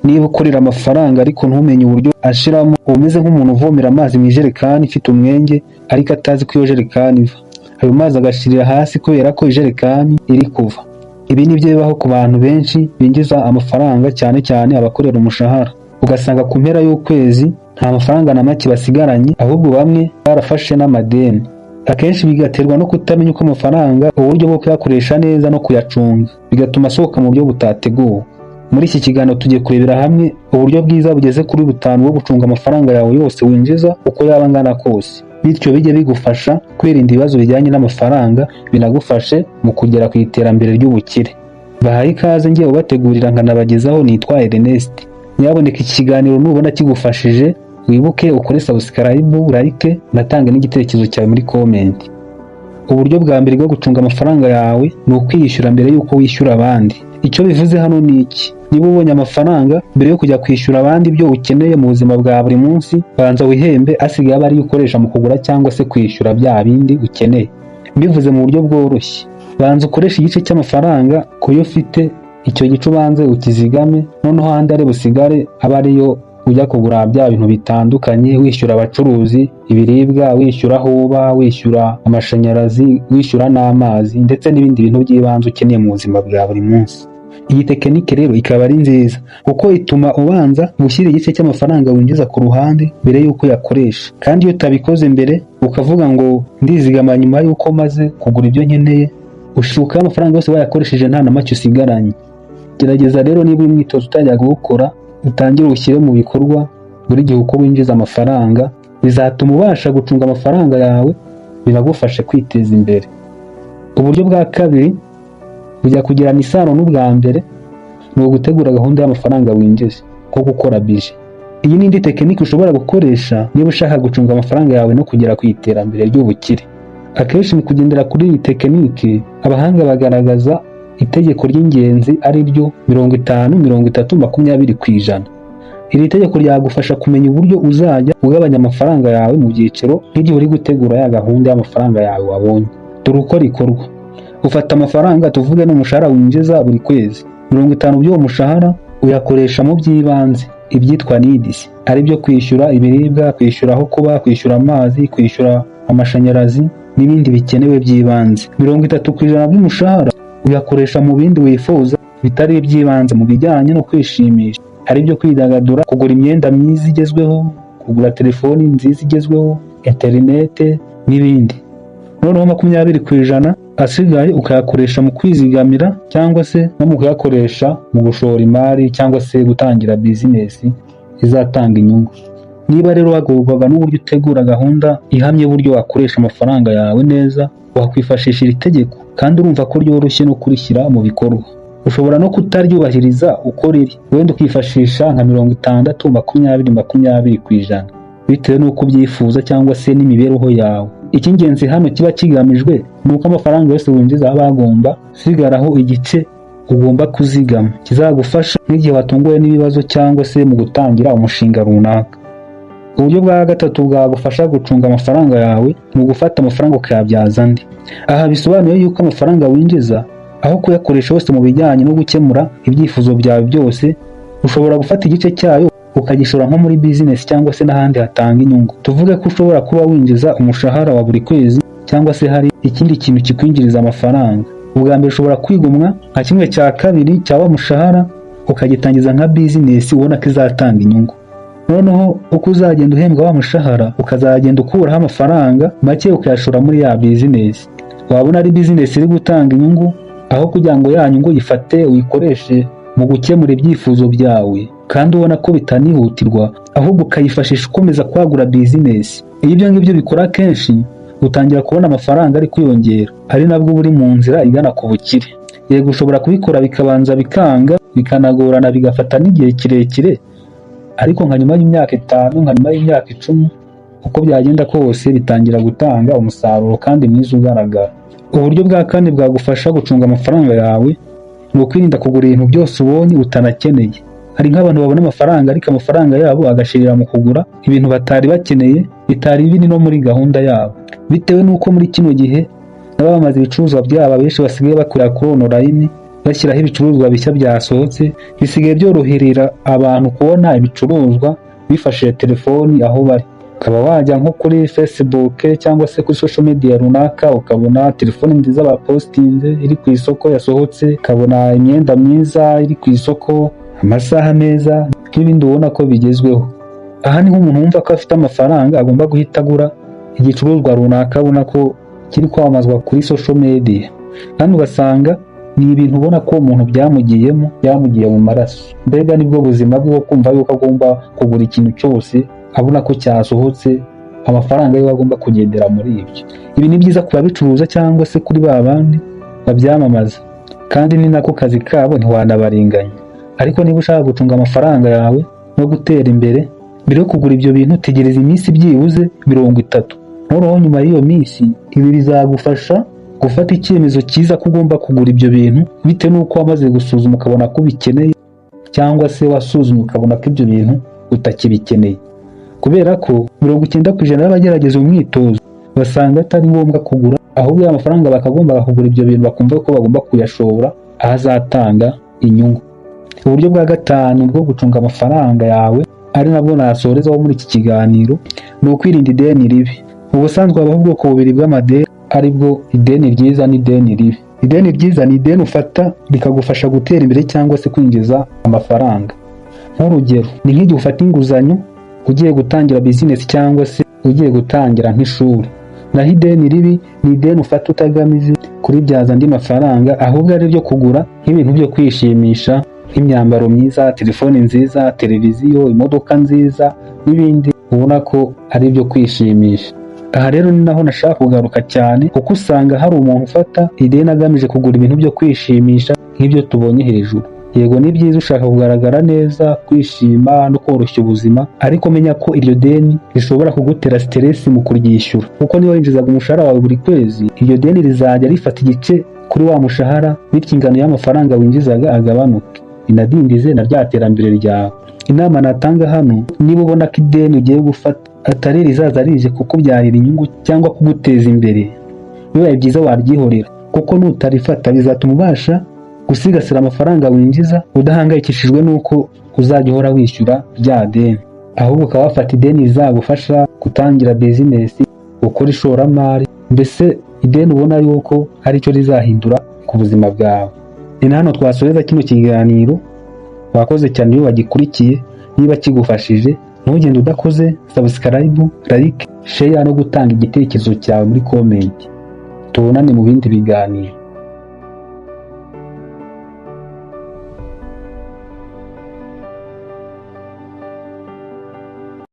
Niba ukorera amafaranga ariko ntumenye uburyo ashiramo, uba umeze nk'umuntu uvomera amazi mu ijerekani ifite umwenge ariko atazi ko iyo jerekani iva. Ayo mazi agashirira hasi kubera ko ijerekani iri kuva. Ibi nibyo bibaho ku bantu benshi binjiza amafaranga, cyane cyane abakorera umushahara. Ugasanga ku mpera y'ukwezi nta mafaranga na make basigaranye, ahubwo bamwe barafashe n'amadeni. Akenshi bigaterwa no kutamenya uko amafaranga, uburyo bwo kuyakoresha neza no kuyacunga, bigatuma asohoka mu buryo butateguwe. Muri iki kiganiro tugiye kurebera hamwe uburyo bwiza bugeze kuri butanu bwo gucunga amafaranga yawe yose winjiza uko yaba angana kose, bityo bijye bigufasha kwirinda ibibazo bijyanye n'amafaranga, binagufashe mu kugera ku iterambere ry'ubukire. Bahaye ikaze, ngiye ubategurira nkanabagezaho nitwa Ernest. Nyaboneka iki kiganiro nubona kigufashije, wibuke ukore subscribe, like, natange n'igitekerezo cyawe muri comment. Uburyo bwa mbere bwo gucunga amafaranga yawe ni ukwiyishyura mbere y'uko wishyura abandi. Icyo bivuze hano ni iki? Niba ubonye amafaranga, mbere yo kujya kwishyura abandi ibyo ukeneye mu buzima bwa buri munsi, banza wihembe, asigaye aba ari ukoresha mu kugura cyangwa se kwishyura bya bindi ukeneye. Mbivuze mu buryo bworoshye, banza ukoresha igice cy'amafaranga kuyo ufite, icyo gice ubanze ukizigame, noneho ahandi ari busigare aba ariyo ujya kugura bya bintu bitandukanye, wishyura abacuruzi, ibiribwa, wishyura aho uba, wishyura amashanyarazi, wishyura n'amazi, ndetse n'ibindi bintu by'ibanze ukeneye mu buzima bwa buri munsi. Iyi tekinike rero ikaba ari nziza kuko ituma ubanza gushyira igice cy'amafaranga winjiza ku ruhande mbere y'uko uyakoresha. Kandi iyo utabikoze mbere ukavuga ngo ndizigama nyuma y'uko maze kugura ibyo nkeneye, ushuka amafaranga yose wayakoresheje nta na make usigaranye. Gerageza rero niba uyu mwitozo utajya gukora, utangire ushyire mu bikorwa buri gihe uko winjiza amafaranga, bizatuma ubasha gucunga amafaranga yawe, binagufashe kwiteza imbere. Uburyo bwa kabiri bujya kugirana isano n'ubwa mbere, ni ugutegura gahunda y'amafaranga winjiza, nko gukora bije. Iyi ni indi tekinike ushobora gukoresha niba ushaka gucunga amafaranga yawe no kugera ku iterambere ry'ubukire. Akenshi mu kugendera kuri iyi tekinike, abahanga bagaragaza itegeko ry'ingenzi ari ryo 50-30-20%. Iri tegeko ryagufasha kumenya uburyo uzajya ugabanya amafaranga yawe mu byiciro nk'igihe uri gutegura ya gahunda y'amafaranga yawe wabonye. Dore uko rikorwa: ufata amafaranga, tuvuge n'umushahara winjiza buri kwezi, 50 by'uwo mushahara uyakoresha mu by'ibanze, ibyitwa needs, ari byo kwishyura ibiribwa, kwishyura aho kuba, kwishyura amazi, kwishyura amashanyarazi n'ibindi bikenewe by'ibanze. 30% by'umushahara uyakoresha mu bindi wifuza bitari iby'ibanze, mu bijyanye no kwishimisha, ari byo kwidagadura, kugura imyenda myiza igezweho, kugura telefoni nziza igezweho, interinete n'ibindi. Noneho 20% asigaye ukayakoresha mu kwizigamira cyangwa se no mu kuyakoresha mu gushora imari cyangwa se gutangira bizinesi izatanga inyungu. Niba rero wagorwaga n'uburyo utegura gahunda ihamye uburyo wakoresha amafaranga yawe neza, wakwifashisha iri tegeko kandi urumva ko ryoroshye no kurishyira mu bikorwa. Ushobora no kutaryubahiriza uko riri, wenda ukifashisha nka 60-20-20% bitewe n'uko ubyifuza cyangwa se n'imibereho yawe. Icy'ingenzi hano kiba kigamijwe ni uko amafaranga yose winjiza aba agomba sigaraho igice ugomba kuzigama, kizagufasha nk'igihe watunguwe n'ibibazo cyangwa se mu gutangira umushinga runaka. Uburyo bwa gatatu bwagufasha gucunga amafaranga yawe ni ugufata amafaranga ukayabyaza andi. Aha bisobanuye yuko amafaranga winjiza, aho kuyakoresha yose mu bijyanye no gukemura ibyifuzo byawe byose, ushobora gufata igice cyayo ukagishora nko muri business cyangwa se n'ahandi hatanga inyungu. Tuvuge ko ushobora kuba winjiza umushahara wa buri kwezi cyangwa se hari ikindi kintu kikwinjiriza amafaranga. Ubwa mbere ushobora kwigomwa nka 1/2 cya wa mushahara ukagitangiza nka business ubona ko izatanga inyungu. Noneho uko uzagenda uhembwa wa mushahara, ukazagenda ukuraho amafaranga make ukayashora muri ya business. Wabona ari business iri gutanga inyungu, aho kugira ngo ya nyungu yifate uyikoreshe mu gukemura ibyifuzo byawe kandi ubona ko bitanihutirwa, ahubwo ukayifashisha ukomeza kwagura business. Iyo ibyo ngibyo bikora kenshi, utangira kubona amafaranga ari kwiyongera, ari nabwo buri mu nzira igana ku bukire. Yego ushobora kubikora bikabanza bikanga, bikanagorana, bigafata n'igihe kirekire, ariko nka nyuma y'imyaka 5, nka nyuma y'imyaka 10, uko byagenda kose bitangira gutanga umusaruro kandi mwiza ugaragara. Uburyo bwa kane bwagufasha gucunga amafaranga yawe ni ukwirinda kugura ibintu byose ubonye utanakeneye. Hari nk'abantu babona amafaranga ariko amafaranga yabo agashirira mu kugura ibintu batari bakeneye, bitari biri no muri gahunda yabo, bitewe n'uko muri kino gihe n'abamaze ibicuruzwa byabo benshi basigaye bakorera kuri online, bashyiraho ibicuruzwa bishya byasohotse, bisigaye byoroherera abantu kubona ibicuruzwa bifashishije telefoni aho bari. Ukaba wajya nko kuri Facebook cyangwa se kuri social media runaka ukabona telefoni nziza bapostinze iri ku isoko yasohotse, ukabona imyenda myiza iri ku isoko, amasaha meza n'ibindi ubona ko bigezweho. Aha niho umuntu wumva ko afite amafaranga agomba guhita agura igicuruzwa runaka abona ko kiri kwamamazwa kuri social media, kandi ugasanga ni ibintu ubona ko umuntu byamugiye mu maraso. Mbega nibwo buzima bwo kumva yuko agomba kugura ikintu cyose abona ko cyasohotse, amafaranga ye agomba kugendera muri ibyo. Ibi ni byiza ku babicuruza cyangwa se kuri ba bandi babyamamaza, kandi ni nako kazi kabo, ntiwanabarenganya. Ariko niba ushaka gucunga amafaranga yawe no gutera imbere, mbere yo kugura ibyo bintu tegereza iminsi byibuze 30. Noneho nyuma y'iyo minsi ibi bizagufasha gufata icyemezo cyiza ko ugomba kugura ibyo bintu bitewe n'uko wamaze gusuzuma ukabona ko ubikeneye, cyangwa se wasuzumye ukabona ko ibyo bintu utakibikeneye. Kubera ko 90% y'abagerageza umwitozo basanga atari ngombwa kugura, ahubwo amafaranga bakagomba kugura ibyo bintu bakumva ko bagomba kuyashora ahazatanga inyungu. Uburyo bwa gatanu bwo gucunga amafaranga yawe ari nabwo nasorezaho muri iki kiganiro ni ukwirinda ideni ribi. Ubusanzwe habaho ubwoko bubiri bw'amadeni, aribwo ideni ryiza n'ideni ribi. Ideni ryiza ni ideni ufata rikagufasha gutera imbere cyangwa se kwinjiza amafaranga. Nk'urugero ni nk'igihe ufata inguzanyo ugiye gutangira business cyangwa se ugiye gutangira nk'ishuri. Naho ideni ribi ni ideni ufata utagamije kuribyaza andi mafaranga, ahubwo ari ryo kugura nk'ibintu byo kwishimisha, nk'imyambaro myiza, telefoni nziza, televiziyo, imodoka nziza n'ibindi ubona ko ari byo kwishimisha. Aha rero ni naho nashaka kugaruka cyane, kuko usanga hari umuntu ufata ideni agamije kugura ibintu byo kwishimisha nk'ibyo tubonye hejuru. Yego ni byiza ushaka kugaragara neza, kwishima no koroshya ubuzima, ariko menya ko iryo deni rishobora kugutera stress mu kuryishyura, kuko niba winjizaga umushahara wawe buri kwezi, iryo deni rizajya rifata igice kuri wa mushahara, bityo ingano y'amafaranga winjizaga agabanuke, inadindize na rya terambere ryawe. Inama natanga hano, niba ubona ko ideni ugiye gufata atari rizaza rije kukubyarira inyungu cyangwa kuguteza imbere, bibaye byiza waryihorera, kuko nutarifata bizatuma ubasha gusigasira amafaranga winjiza udahangayikishijwe n'uko uzajya uhora wishyura rya deni. Ahubwo ukaba wafata ideni rizagufasha gutangira business, gukora ishoramari, mbese ideni ubona yuko ari cyo rizahindura ku buzima bwawe. Ni hano twasoreza kino kiganiro. Wakoze cyane iyo wagikurikiye. Niba kigufashije ntugende udakoze subscribe, like, share no gutanga igitekerezo cyawe muri comment. Tubonane mu bindi biganiro.